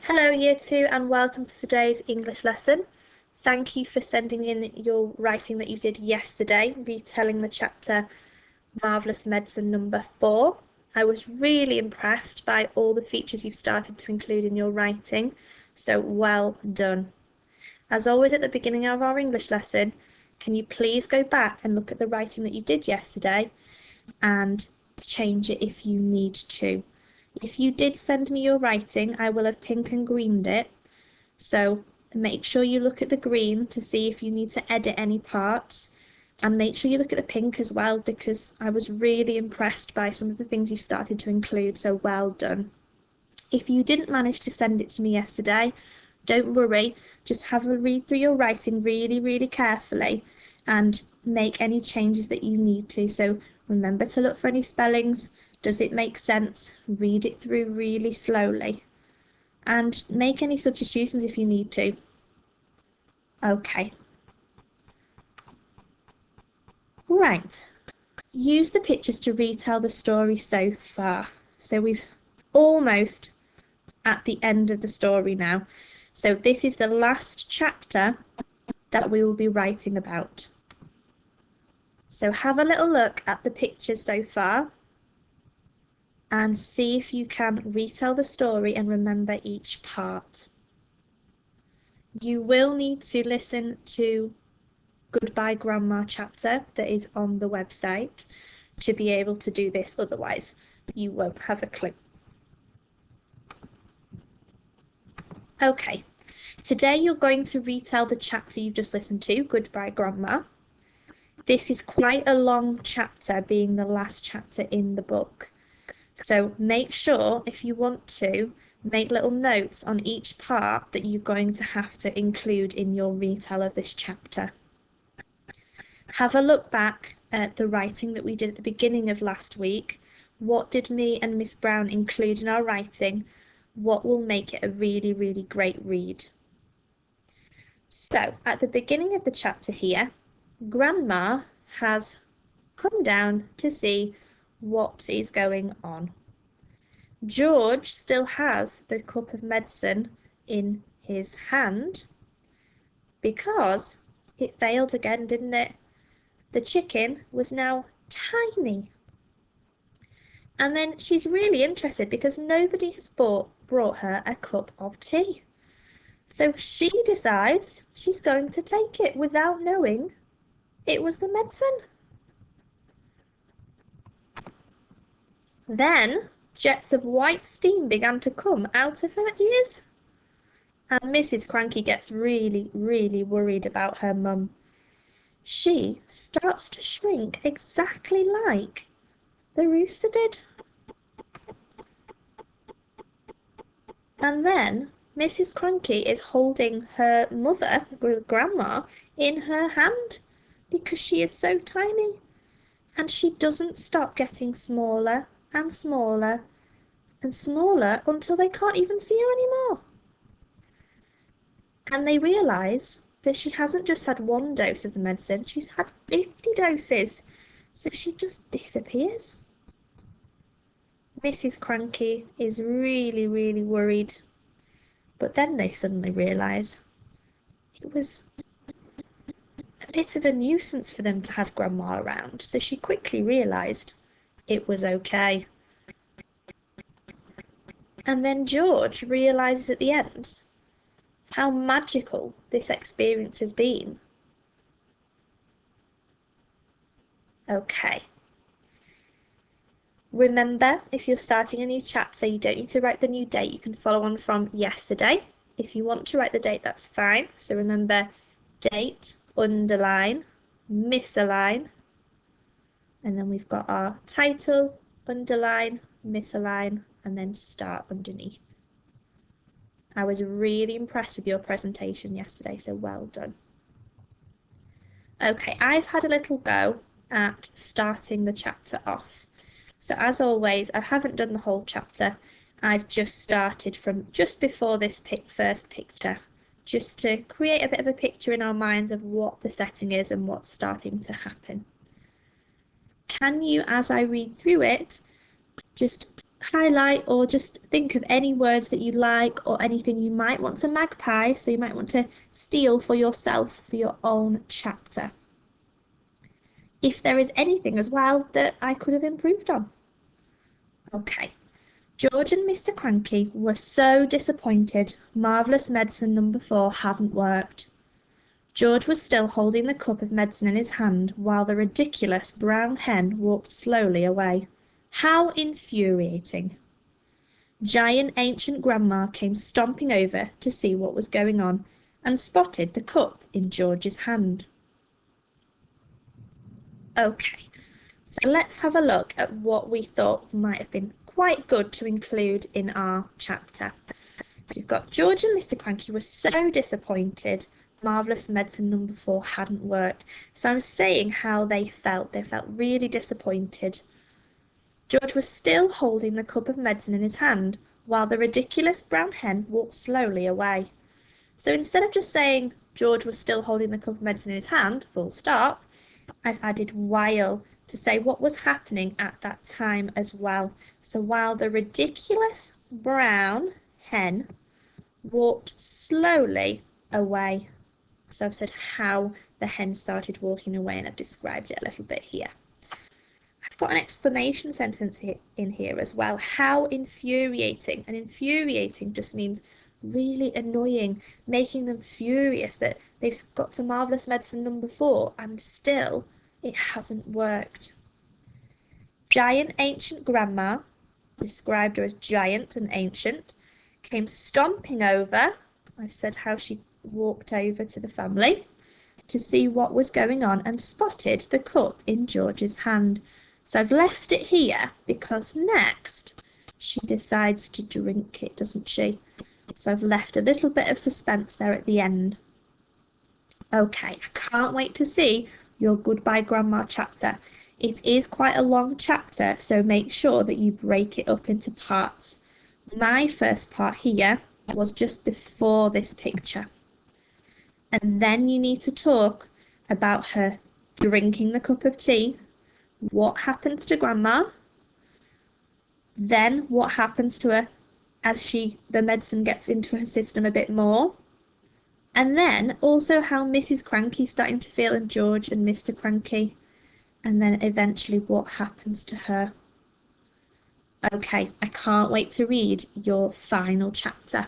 Hello Year 2 and welcome to today's English lesson. Thank you for sending in your writing that you did yesterday, retelling the chapter Marvellous Medicine number 4. I was really impressed by all the features you've started to include in your writing, so well done. As always at the beginning of our English lesson, can you please go back and look at the writing that you did yesterday and change it if you need to. If you did send me your writing, I will have pink and greened it, so make sure you look at the green to see if you need to edit any parts, and make sure you look at the pink as well, because I was really impressed by some of the things you started to include, so well done. If you didn't manage to send it to me yesterday, don't worry, just have a read through your writing really carefully and make any changes that you need to. So remember to look for any spellings. Does it make sense? Read it through really slowly and make any substitutions if you need to. Okay. Right. Use the pictures to retell the story so far. So we've almost at the end of the story now. So this is the last chapter that we will be writing about. So have a little look at the pictures so far and see if you can retell the story and remember each part. You will need to listen to Goodbye Grandma chapter that is on the website to be able to do this, otherwise you won't have a clue. Okay, today you're going to retell the chapter you've just listened to, Goodbye Grandma. This is quite a long chapter, being the last chapter in the book. So make sure, if you want to, make little notes on each part that you're going to have to include in your retell of this chapter. Have a look back at the writing that we did at the beginning of last week. What did me and Miss Brown include in our writing? What will make it a really great read? So, at the beginning of the chapter here, Grandma has come down to see what is going on. George still has the cup of medicine in his hand because it failed again, didn't it? The chicken was now tiny. And then she's really interested because nobody has brought her a cup of tea. So she decides she's going to take it without knowing it was the medicine. Then jets of white steam began to come out of her ears. And Mrs. Cranky gets really worried about her mum. She starts to shrink exactly like the rooster did. And then Mrs. Cranky is holding her mother, Grandma, in her hand because she is so tiny. And she doesn't stop getting smaller and smaller and smaller until they can't even see her anymore. And they realise that she hasn't just had one dose of the medicine, she's had 50 doses. So she just disappears. Mrs. Cranky is really worried. But then they suddenly realise it was a bit of a nuisance for them to have Grandma around, so she quickly realised it was okay. And then George realises at the end how magical this experience has been. Okay. Remember, if you're starting a new chapter, you don't need to write the new date. You can follow on from yesterday. If you want to write the date, that's fine. So remember, date, underline, misalign, and then we've got our title, underline, misalign, and then start underneath. I was really impressed with your presentation yesterday, so well done. Okay, I've had a little go at starting the chapter off. So as always, I haven't done the whole chapter. I've just started from just before this first picture, just to create a bit of a picture in our minds of what the setting is and what's starting to happen. Can you, as I read through it, just highlight or just think of any words that you like or anything you might want to magpie, so you might want to steal for yourself for your own chapter. If there is anything as well that I could have improved on. Okay. George and Mr. Cranky were so disappointed Marvellous Medicine number 4 hadn't worked. George was still holding the cup of medicine in his hand while the ridiculous brown hen walked slowly away. How infuriating! Giant Ancient Grandma came stomping over to see what was going on and spotted the cup in George's hand. Okay, so let's have a look at what we thought might have been quite good to include in our chapter. So you've got George and Mr. Cranky were so disappointed Marvellous Medicine number 4 hadn't worked. So I'm saying how they felt. They felt really disappointed. George was still holding the cup of medicine in his hand while the ridiculous brown hen walked slowly away. So instead of just saying George was still holding the cup of medicine in his hand, full stop, I've added while to say what was happening at that time as well. So while the ridiculous brown hen walked slowly away. So I've said how the hen started walking away, and I've described it a little bit here. I've got an exclamation sentence in here as well. How infuriating. And infuriating just means really annoying, making them furious that they've got to Marvellous Medicine number 4 and still it hasn't worked. Giant Ancient Grandma, described her as giant and ancient, came stomping over. I've said how she walked over to the family to see what was going on and spotted the cup in George's hand. So I've left it here because next she decides to drink it, doesn't she? So I've left a little bit of suspense there at the end. Okay, I can't wait to see your Goodbye Grandma chapter. It is quite a long chapter, so make sure that you break it up into parts. My first part here was just before this picture. And then you need to talk about her drinking the cup of tea, what happens to Grandma, then what happens to her as the medicine gets into her system a bit more, and then also how Mrs. Cranky's starting to feel and George and Mr. Cranky, and then eventually what happens to her. Okay, I can't wait to read your final chapter.